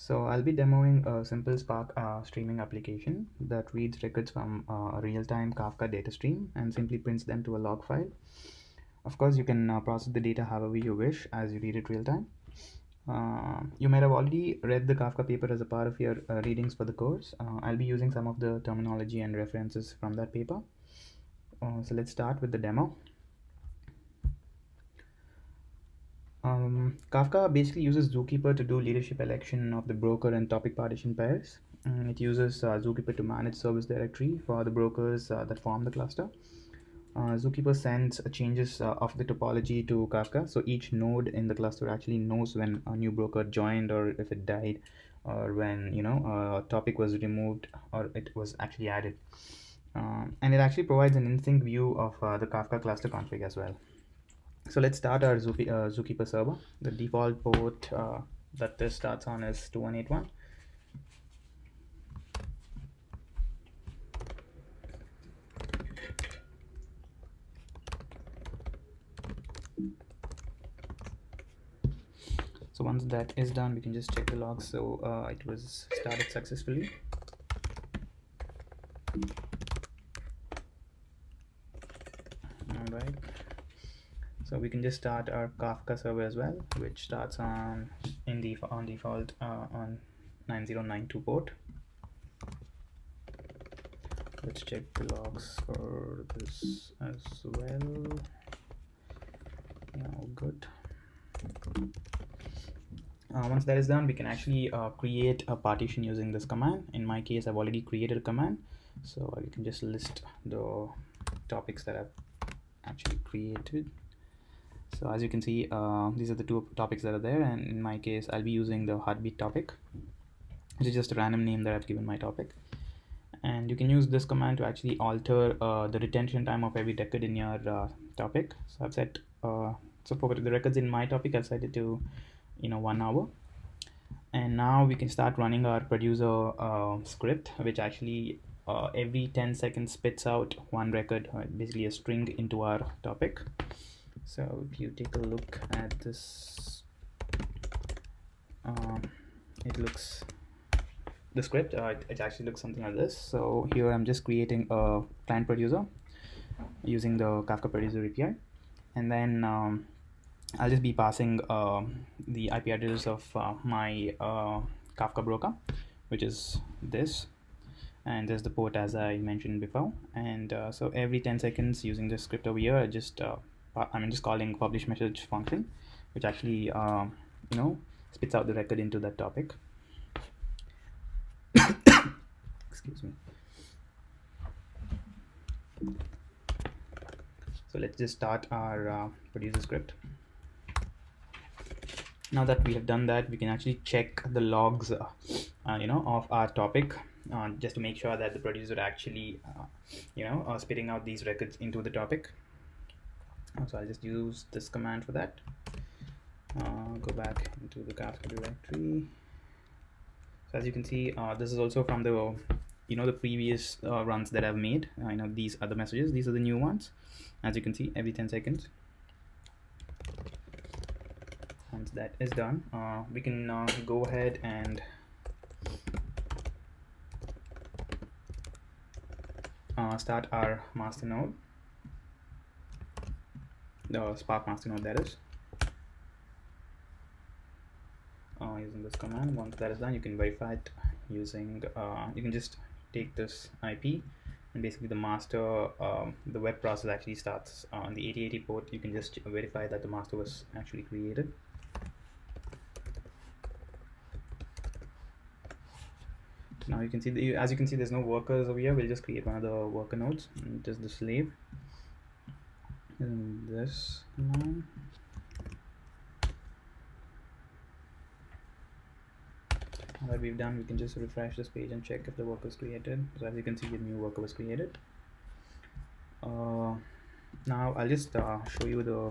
So I'll be demoing a simple Spark streaming application that reads records from a real-time Kafka data stream and simply prints them to a log file. Of course, you can process the data however you wish as you read it real-time. You might have already read the Kafka paper as a part of your readings for the course. I'll be using some of the terminology and references from that paper. So let's start with the demo. Kafka basically uses Zookeeper to do leadership election of the broker and topic partition pairs. It uses Zookeeper to manage service directory for the brokers that form the cluster. Zookeeper sends changes of the topology to Kafka, so each node in the cluster actually knows when a new broker joined or if it died, or when a topic was removed or it was actually added. And it actually provides an in-sync view of the Kafka cluster config as well. So let's start our Zookeeper server. The default port that this starts on is 2181. So once that is done, we can just check the logs. So it was started successfully. All right. So we can just start our Kafka server as well, which starts on default on 9092 port. Let's check the logs for this as well. Yeah, all good. Once that is done, we can actually create a partition using this command. In my case, I've already created a command, so you can just list the topics that I've actually created. So as you can see, these are the two topics that are there, and in my case, I'll be using the heartbeat topic, which is just a random name that I've given my topic. And you can use this command to actually alter the retention time of every record in your topic. So I've set so for the records in my topic, I've set it to 1 hour. And now we can start running our producer script, which actually every 10 seconds spits out one record, basically a string, into our topic. So if you take a look at this, the script, it actually looks something like this. So here I'm just creating a client producer using the Kafka producer API, and then I'll just be passing the IP address of my Kafka broker, which is this, and there's the port as I mentioned before. And so every 10 seconds using this script over here, I'm just calling publish message function, which actually spits out the record into that topic. Excuse me. So let's just start our producer script. Now that we have done that, we can actually check the logs of our topic, just to make sure that the producer actually spitting out these records into the topic. So I'll just use this command for that. Go back into the Kafka directory. So as you can see, this is also from the the previous runs that I've made. These are the messages, these are the new ones, as you can see, every 10 seconds. Once that is done, we can go ahead and start our master node, the Spark master node, that is, using this command. Once that is done, you can verify it using you can just take this IP, and basically the master, the web process actually starts on the 8080 port. You can just verify that the master was actually created. Now you can see, as you can see, there's no workers over here. We'll just create one of the worker nodes, just the slave, and this command. Now that we've done, we can just refresh this page and check if the worker is created. So as you can see, a new worker was created. Now I'll just show you the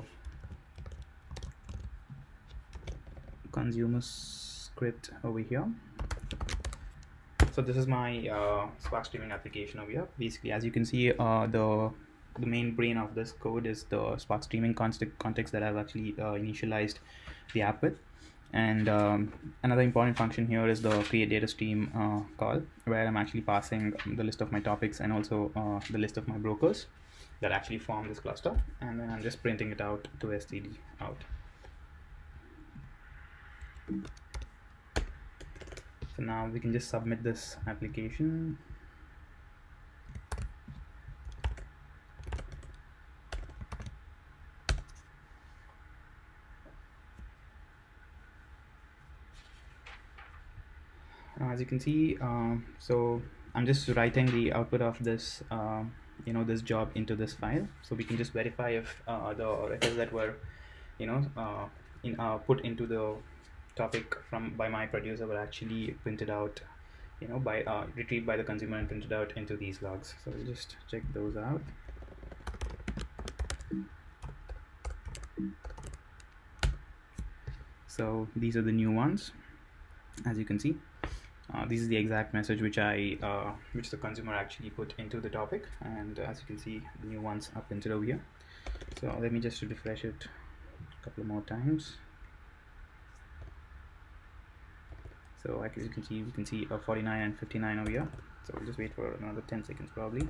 consumer script over here. So this is my Spark streaming application over here. Basically, as you can see, the main brain of this code is the Spark streaming context that I've actually initialized the app with. And another important function here is the create data stream call, where I'm actually passing the list of my topics and also the list of my brokers that actually form this cluster, and then I'm just printing it out to std out. So now we can just submit this application. As you can see, so I'm just writing the output of this this job into this file, so we can just verify if the records that were put into the topic by my producer were actually printed out, by retrieved by the consumer and printed out into these logs. So we'll just check those out. So these are the new ones. As you can see, this is the exact message which which the consumer actually put into the topic, and as you can see, the new ones are printed over here. So let me just refresh it a couple more times. So as you can see, we can see 49 and 59 over here. So we'll just wait for another 10 seconds probably.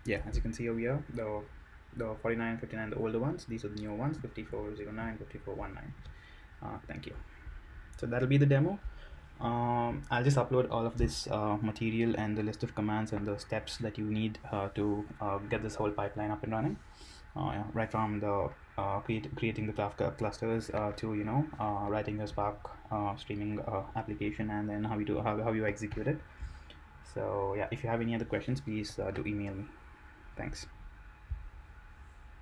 Yeah, as you can see over here, the 49 and 59, the older ones, these are the newer ones, 5409, 5419. Thank you. So that'll be the demo. I'll just upload all of this material and the list of commands and the steps that you need to get this whole pipeline up and running. Right from the creating the Kafka clusters to writing the Spark streaming application, and then how you execute it. So yeah, if you have any other questions, please do email me. Thanks.